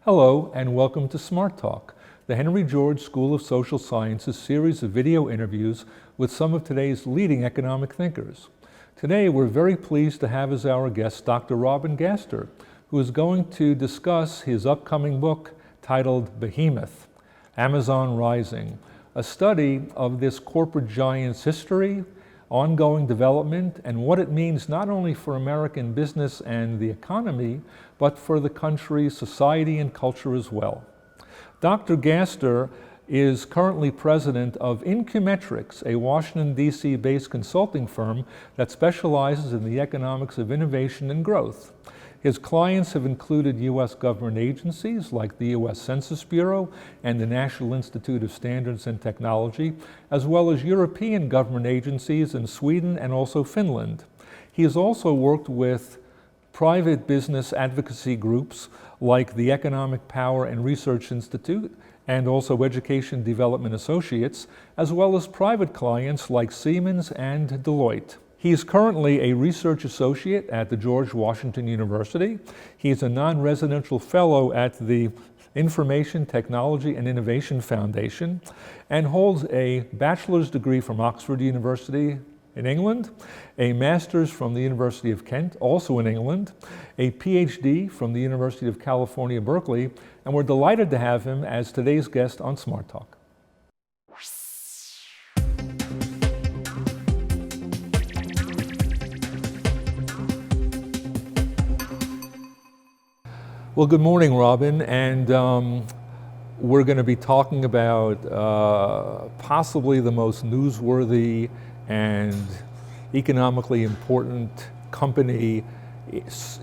Hello and welcome to Smart Talk, the Henry George School of Social Sciences series of video interviews with some of today's leading economic thinkers. Today we're very pleased to have as our guest Dr. Robin Gaster, who is going to discuss his upcoming book titled Behemoth, Amazon Rising, a study of this corporate giant's history, ongoing development, and what it means not only for American business and the economy, but for the country's society and culture as well. Dr. Gaster is currently president of Incumetrics, a Washington, D.C. based consulting firm that specializes in the economics of innovation and growth. His clients have included U.S. government agencies like the U.S. Census Bureau and the National Institute of Standards and Technology, as well as European government agencies in Sweden and also Finland. He has also worked with private business advocacy groups like the Economic Power and Research Institute and also Education Development Associates, as well as private clients like Siemens and Deloitte. He is currently a research associate at the George Washington University. He is a non-residential fellow at the Information Technology and Innovation Foundation and holds a bachelor's degree from Oxford University in England, a master's from the University of Kent, also in England, a PhD from the University of California, Berkeley, and we're delighted to have him as today's guest on Smart Talk. Well, good morning, Robin, and we're going to be talking about possibly the most newsworthy and economically important company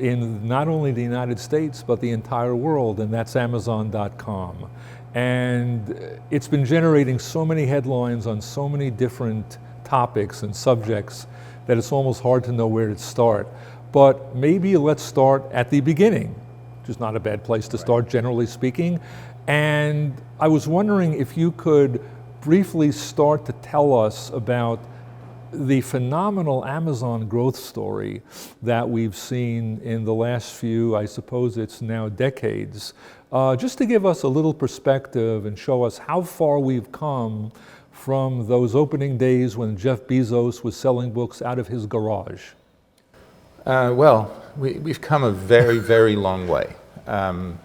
in not only the United States, but the entire world, and that's Amazon.com. And it's been generating so many headlines on so many different topics and subjects that it's almost hard to know where to start. But maybe let's start at the beginning, which is not a bad place to start, generally speaking. And I was wondering if you could briefly start to tell us about the phenomenal Amazon growth story that we've seen in the last few, I suppose it's now decades, just to give us a little perspective and show us how far we've come from those opening days when Jeff Bezos was selling books out of his garage. We've come a very, very long way. Right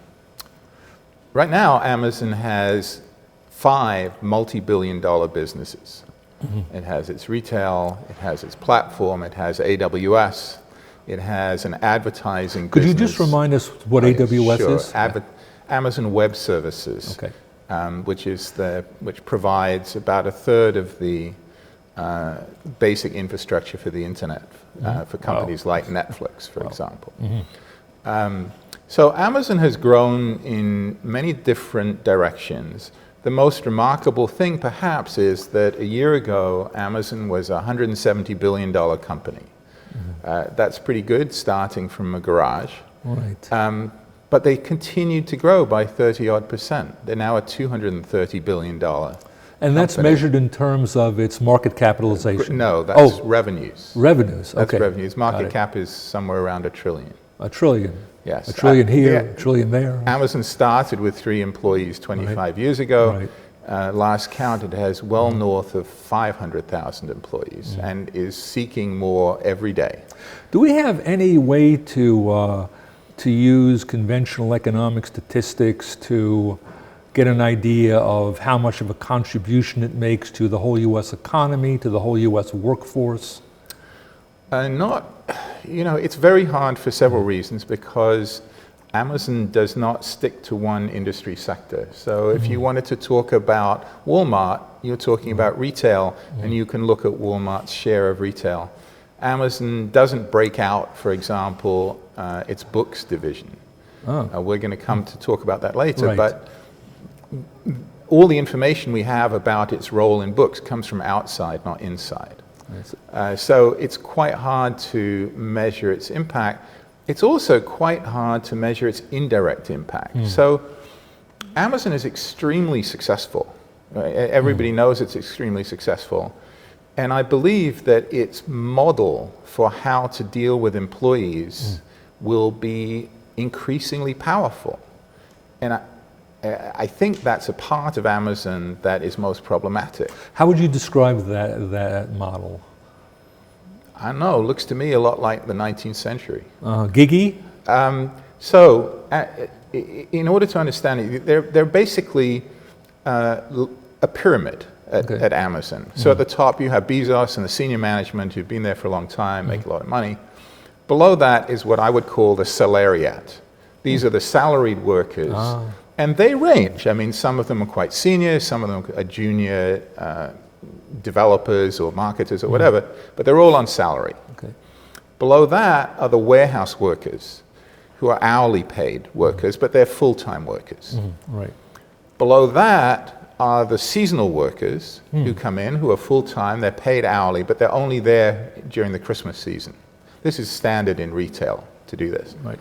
now, Amazon has 5 multi-billion-dollar businesses. Mm-hmm. It has its retail, it has its platform, it has AWS, it has an advertising business. Could you just remind us what AWS is? Sure. Amazon Web Services, okay. Which provides about a third of the basic infrastructure for the internet for companies like Netflix, for example. Mm-hmm. So Amazon has grown in many different directions. The most remarkable thing, perhaps, is that a year ago, Amazon was a $170 billion company. Mm-hmm. That's pretty good, starting from a garage. Right. But they continued to grow by 30-odd%. They're now a $230 billion And that's company. measured in terms of its market capitalization? No, that's revenues. Revenues, okay. That's revenues. Market cap is somewhere around $1 trillion. $1 trillion? Yes. $1 trillion here, $1 trillion there. Amazon started with 3 employees 25 years ago. Right. Last count, it has well north of 500,000 employees and is seeking more every day. Do we have any way to use conventional economic statistics to get an idea of how much of a contribution it makes to the whole U.S. economy, to the whole U.S. workforce? It's very hard for several reasons because Amazon does not stick to one industry sector. So if you wanted to talk about Walmart, you're talking about retail, and you can look at Walmart's share of retail. Amazon doesn't break out, for example, its books division. We're going to come to talk about that later, but all the information we have about its role in books comes from outside, not inside. So it's quite hard to measure its impact. It's also quite hard to measure its indirect impact. So Amazon is extremely successful. Everybody knows it's extremely successful. And I believe that its model for how to deal with employees will be increasingly powerful. and I think that's a part of Amazon that is most problematic. How would you describe that model? I don't know, it looks to me a lot like the 19th century. Giggy? In order to understand it, they're basically a pyramid at Amazon. So at the top you have Bezos and the senior management who've been there for a long time, make a lot of money. Below that is what I would call the salariat. These are the salaried workers. And they range. I mean, some of them are quite senior, some of them are junior developers or marketers or whatever, but they're all on salary. Okay. Below that are the warehouse workers, who are hourly paid workers, but they're full-time workers. Right. Below that are the seasonal workers who come in, who are full-time, they're paid hourly, but they're only there during the Christmas season. This is standard in retail to do this. Right.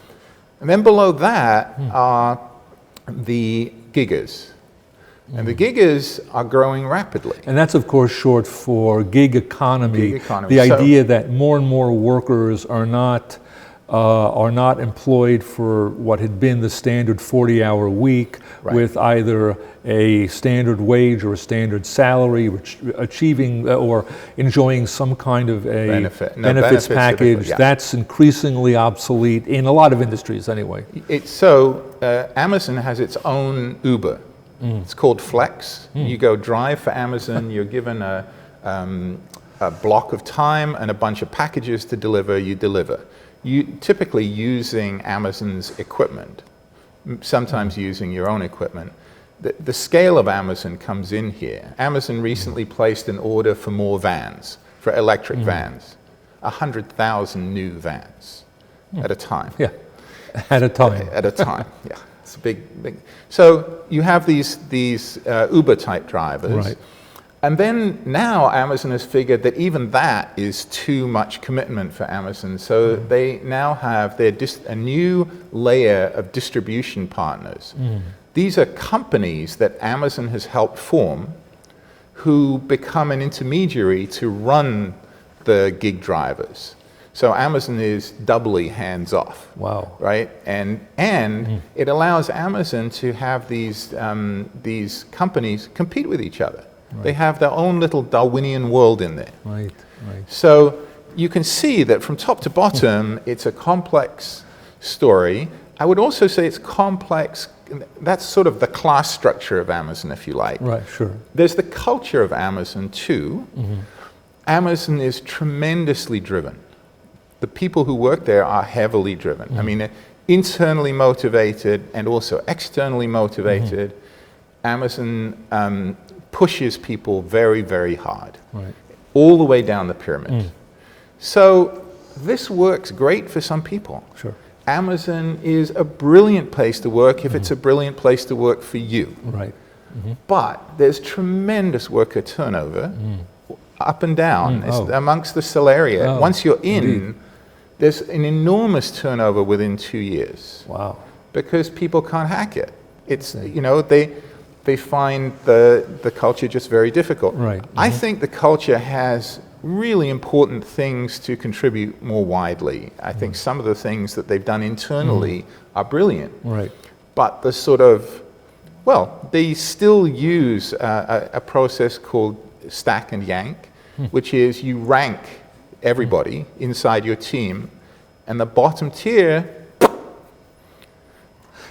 And then below that are the giggers. And the giggers are growing rapidly. And that's, of course, short for gig economy. Gig economy. The idea that more and more workers are not employed for what had been the standard 40-hour week, with either a standard wage or a standard salary, achieving or enjoying some kind of a benefits package. That's increasingly obsolete in a lot of industries anyway. Amazon has its own Uber. It's called Flex. You go drive for Amazon, you're given a block of time and a bunch of packages to deliver, you deliver. You typically using Amazon's equipment, sometimes using your own equipment. The scale of Amazon comes in here. Amazon recently placed an order for more vans, for electric vans, 100,000 new vans at a time. Yeah, at a time. At a time, yeah. It's a big. So you have these Uber-type drivers. Right. And then now Amazon has figured that even that is too much commitment for Amazon. So they now have a new layer of distribution partners. These are companies that Amazon has helped form who become an intermediary to run the gig drivers. So Amazon is doubly hands-off. Wow. Right? And it allows Amazon to have these companies compete with each other. Right. They have their own little Darwinian world in there. Right, right. So you can see that from top to bottom, it's a complex story. I would also say it's complex. That's sort of the class structure of Amazon, if you like. Right, sure. There's the culture of Amazon, too. Amazon is tremendously driven. The people who work there are heavily driven. I mean, internally motivated and also externally motivated. Amazon pushes people very, very hard, all the way down the pyramid. So this works great for some people. Sure. Amazon is a brilliant place to work if it's a brilliant place to work for you. Right. But there's tremendous worker turnover up and down amongst the salaria. Once you're in, there's an enormous turnover within 2 years. Wow. Because people can't hack it. It's, you know, they find the culture just very difficult. Right. I think the culture has really important things to contribute more widely. I think some of the things that they've done internally are brilliant. Right. But the sort of, well, they still use a process called stack and yank, which is you rank everybody inside your team, and the bottom tier.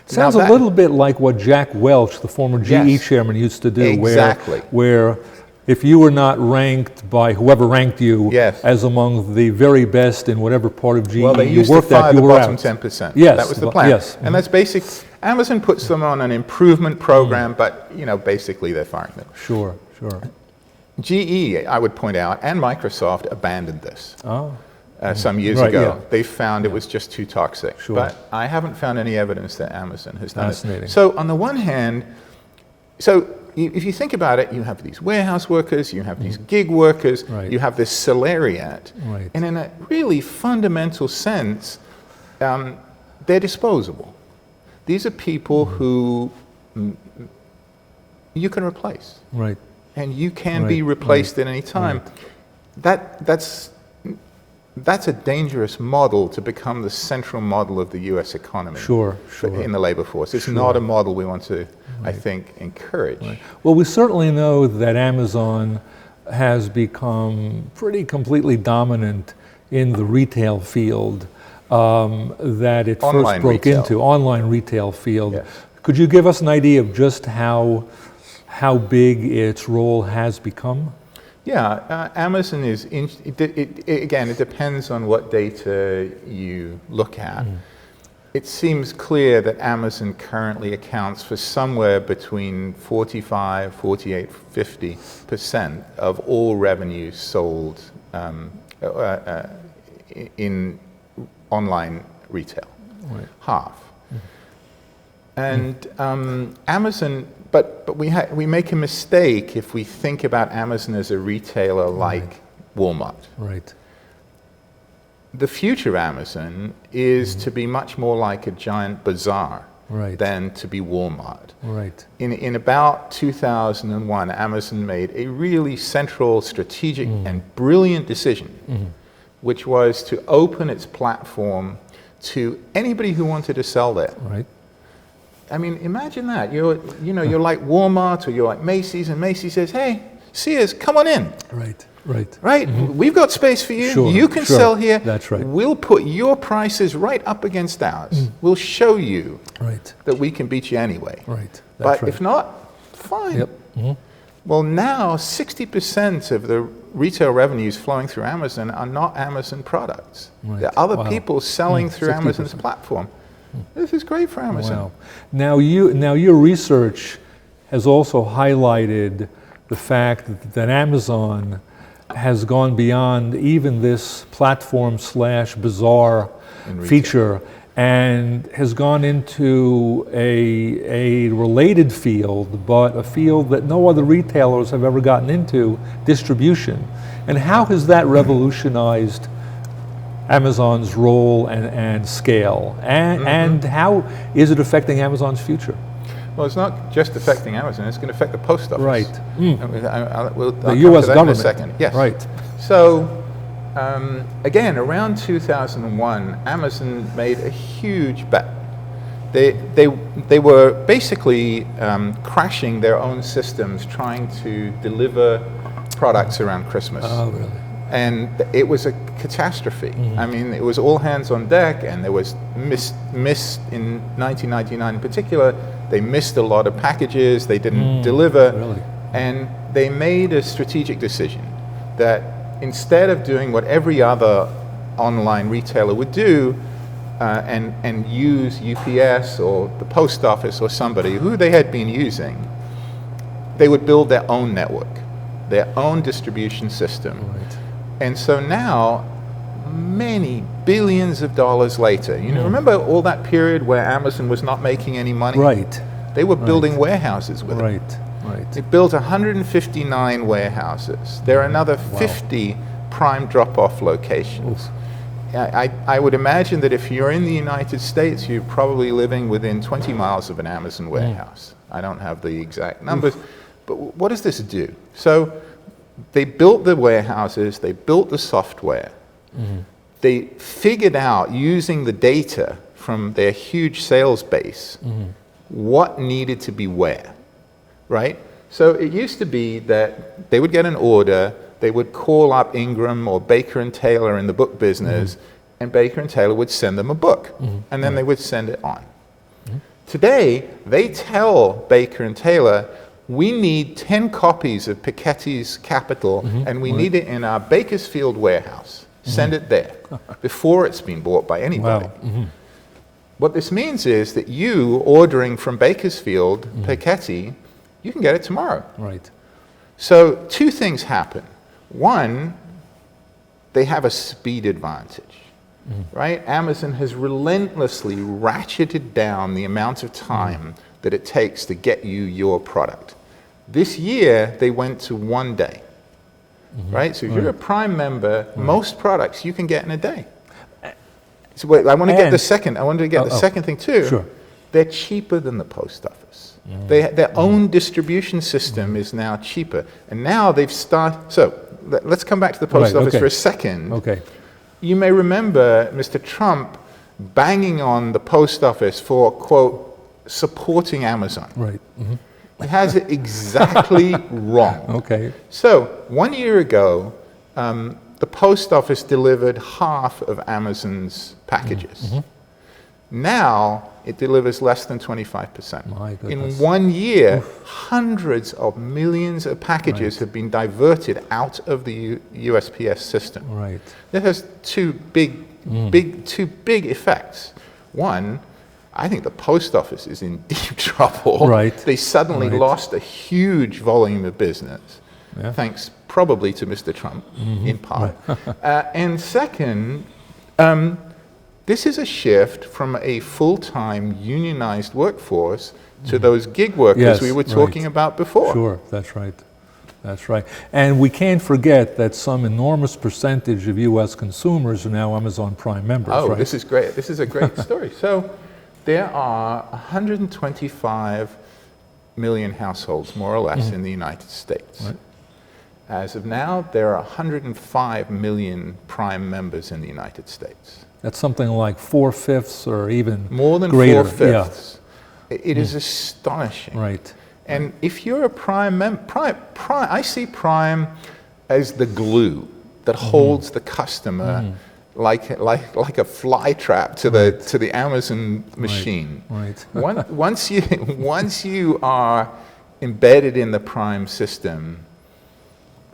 Sounds a little bit like what Jack Welch, the former GE chairman, used to do. Exactly. Where if you were not ranked by whoever ranked you as among the very best in whatever part of GE well, they you used worked to fire at, you the were bottom out. 10%. Yes. That was the plan. Yes. And that's basic. Amazon puts them on an improvement program, but, you know, basically they're firing them. Sure, sure. GE, I would point out, and Microsoft abandoned this. Some years Right, ago. yeah. They found it was just too toxic. Sure. But I haven't found any evidence that Amazon has done Fascinating. it. So on the one hand, if you think about it, you have these warehouse workers, you have these gig workers, you have this salariat, and in a really fundamental sense, they're disposable. These are people who you can replace. Right. And you can be replaced at any time. That's that's a dangerous model to become the central model of the U.S. economy. Sure. In the labor force. It's not a model we want to, I think, encourage. Right. Well, we certainly know that Amazon has become pretty completely dominant in the retail field that it Online first broke retail. into, online retail field. Yes. Could you give us an idea of just how big its role has become? Yeah, Amazon is, again, it depends on what data you look at. It seems clear that Amazon currently accounts for somewhere between 45, 48, 50% of all revenues sold in online retail. Right. Half. And Amazon, but we make a mistake if we think about Amazon as a retailer like Walmart. Right. The future of Amazon is to be much more like a giant bazaar than to be Walmart. Right. In about 2001, Amazon made a really central, strategic, and brilliant decision, which was to open its platform to anybody who wanted to sell there. Right. I mean, imagine that. You're like Walmart or you're like Macy's, and Macy's says, "Hey, Sears, come on in." Right. Right? We've got space for you. Sure, You can sell here. That's right. We'll put your prices right up against ours. We'll show you that we can beat you anyway. Right. But if not, fine. Yep. Well, now 60% of the retail revenues flowing through Amazon are not Amazon products. Right. There are other people selling through 60%. Amazon's platform. This is great for Amazon. Wow. Now your research has also highlighted the fact that Amazon has gone beyond even this platform/bazaar feature and has gone into a related field, but a field that no other retailers have ever gotten into, distribution. And how has that revolutionized Amazon's role and scale? And how is it affecting Amazon's future? Well, it's not just affecting Amazon, it's going to affect the post office. Right. I'll The come U.S. to that government. in a second. Yes. Right. So, again, around 2001, Amazon made a huge bet. They were basically crashing their own systems trying to deliver products around Christmas. Oh, really? And it was a catastrophe. I mean, it was all hands on deck, and there was missed in 1999 in particular. They missed a lot of packages. They didn't deliver. Really? And they made a strategic decision that instead of doing what every other online retailer would do and use UPS or the post office or somebody who they had been using, they would build their own network, their own distribution system. Right. And so now, many billions of dollars later, remember all that period where Amazon was not making any money? Right. They were building warehouses with it. Right. They built 159 warehouses. There are another 50 prime drop-off locations. I would imagine that if you're in the United States, you're probably living within 20 miles of an Amazon warehouse. I don't have the exact numbers, but what does this do? So they built the warehouses, they built the software, they figured out, using the data from their huge sales base, what needed to be where, right? So it used to be that they would get an order, they would call up Ingram or Baker and Taylor in the book business, and Baker and Taylor would send them a book, and then they would send it on. Today, they tell Baker and Taylor, we need 10 copies of Piketty's Capital, and we need it in our Bakersfield warehouse. Send it there, before it's been bought by anybody. Wow. What this means is that you, ordering from Bakersfield, Piketty, you can get it tomorrow. Right. So two things happen. One, they have a speed advantage, right? Amazon has relentlessly ratcheted down the amount of time that it takes to get you your product. This year, they went to 1 day, right? So if you're a Prime member, most products you can get in a day. So wait, I want to get the second. I wanted to get the second thing too. Sure. They're cheaper than the post office. Their own distribution system is now cheaper, and now they've started. So let's come back to the post office for a second. Okay. you may remember Mr. Trump banging on the post office for, quote, supporting Amazon. Right. He has it exactly wrong. Okay. So 1 year ago, the post office delivered half of Amazon's packages. Now it delivers less than 25%. My goodness. In 1 year, hundreds of millions of packages have been diverted out of the USPS system. Right. That has two big effects. One, I think the post office is in deep trouble. Right. They suddenly lost a huge volume of business, thanks probably to Mr. Trump, in part. And second, this is a shift from a full-time unionized workforce to those gig workers we were talking about before. Sure, that's right. That's right. And we can't forget that some enormous percentage of U.S. consumers are now Amazon Prime members, right? This is great. This is a great story. So there are 125 million households, more or less, in the United States. Right. As of now, there are 105 million Prime members in the United States. That's something like 4/5 or even more than greater. 4/5. It is astonishing. Right. And if you're a Prime member, I see Prime as the glue that holds the customer like a fly trap to the Amazon machine. Right. Once you are embedded in the Prime system,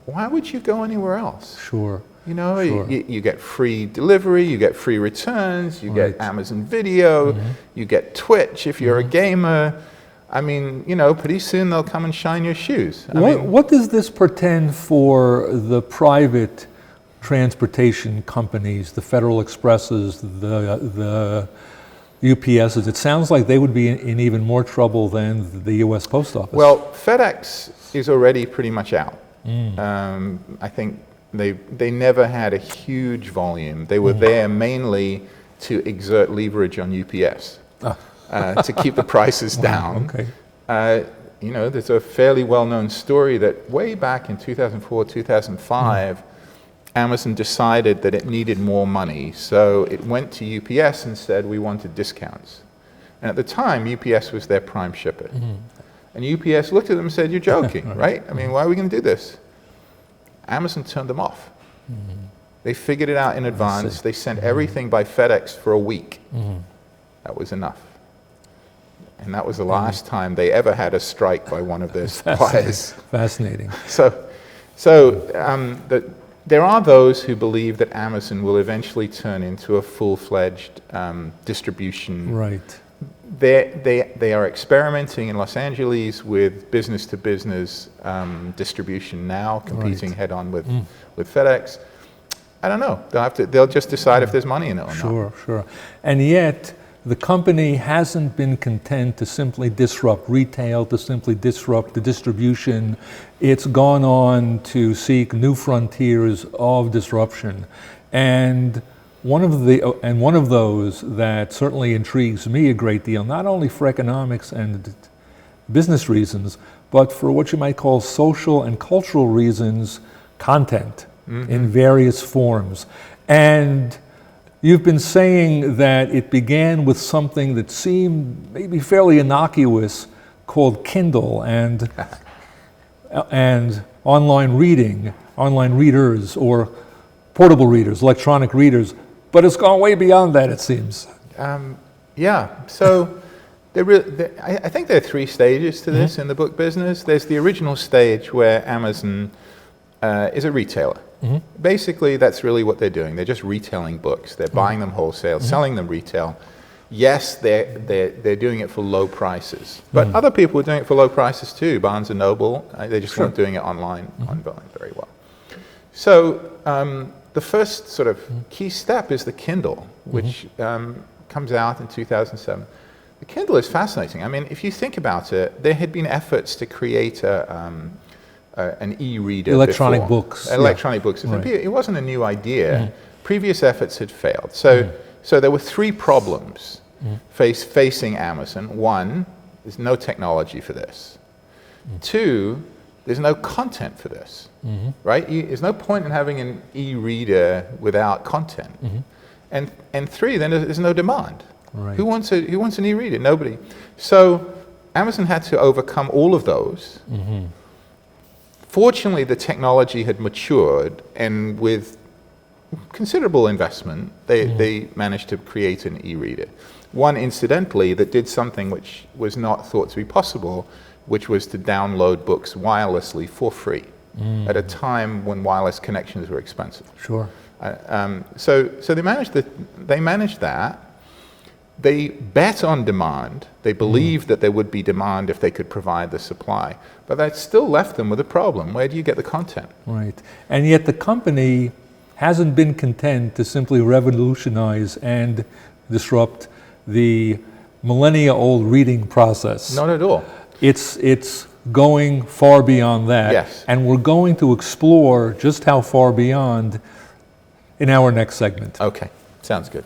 why would you go anywhere else? Sure. You know, Sure. you get free delivery, you get free returns, you get Amazon Video, you get Twitch if you're a gamer. I mean, you know, pretty soon they'll come and shine your shoes. What does this portend for the private transportation companies, the Federal Expresses, the UPSs? It sounds like they would be in even more trouble than the U.S. Post Office. Well, FedEx is already pretty much out. I think they never had a huge volume. They were there mainly to exert leverage on UPS. To keep the prices down. Okay. You know, there's a fairly well-known story that way back in 2004, 2005, Amazon decided that it needed more money, so it went to UPS and said, we wanted discounts. And at the time, UPS was their prime shipper. And UPS looked at them and said, you're joking, right? I mean, why are we going to do this? Amazon turned them off. They figured it out in advance. They sent everything by FedEx for a week. That was enough. And that was the last time they ever had a strike by one of their suppliers. Fascinating. There are those who believe that Amazon will eventually turn into a full-fledged distribution. Right. They are experimenting in Los Angeles with business-to-business distribution now, competing head-on with FedEx. I don't know. They'll just decide if there's money in it or not. Sure. And yet, the company hasn't been content to simply disrupt retail, to simply disrupt the distribution. It's gone on to seek new frontiers of disruption. And one of those that certainly intrigues me a great deal, not only for economics and business reasons, but for what you might call social and cultural reasons, content in various forms. And you've been saying that it began with something that seemed maybe fairly innocuous called Kindle and online readers or portable readers, electronic readers, but it's gone way beyond that, it seems. So I think there are three stages to this in the book business. There's the original stage where Amazon is a retailer. Basically, that's really what they're doing. They're just retailing books. They're buying them wholesale, selling them retail. Yes, they're doing it for low prices, but other people are doing it for low prices too. Barnes and Noble, they just weren't doing it online very well. So the first sort of key step is the Kindle, which comes out in 2007. The Kindle is fascinating. I mean, if you think about it, there had been efforts to create an e-reader Electronic before. books. Electronic books. Right. It wasn't a new idea. Previous efforts had failed. So there were three problems facing Amazon. One, there's no technology for this. Two, there's no content for this, right? There's no point in having an e-reader without content. And three, then there's no demand. Right. Who wants an e-reader? Nobody. So Amazon had to overcome all of those. Fortunately, the technology had matured, and with considerable investment, they managed to create an e-reader. One, incidentally, that did something which was not thought to be possible, which was to download books wirelessly for free at a time when wireless connections were expensive. Sure. So they managed that. They bet on demand. They believed that there would be demand if they could provide the supply. But that still left them with a problem. Where do you get the content? Right. And yet the company hasn't been content to simply revolutionize and disrupt the millennia-old reading process. Not at all. It's going far beyond that. Yes. And we're going to explore just how far beyond in our next segment. Okay, sounds good.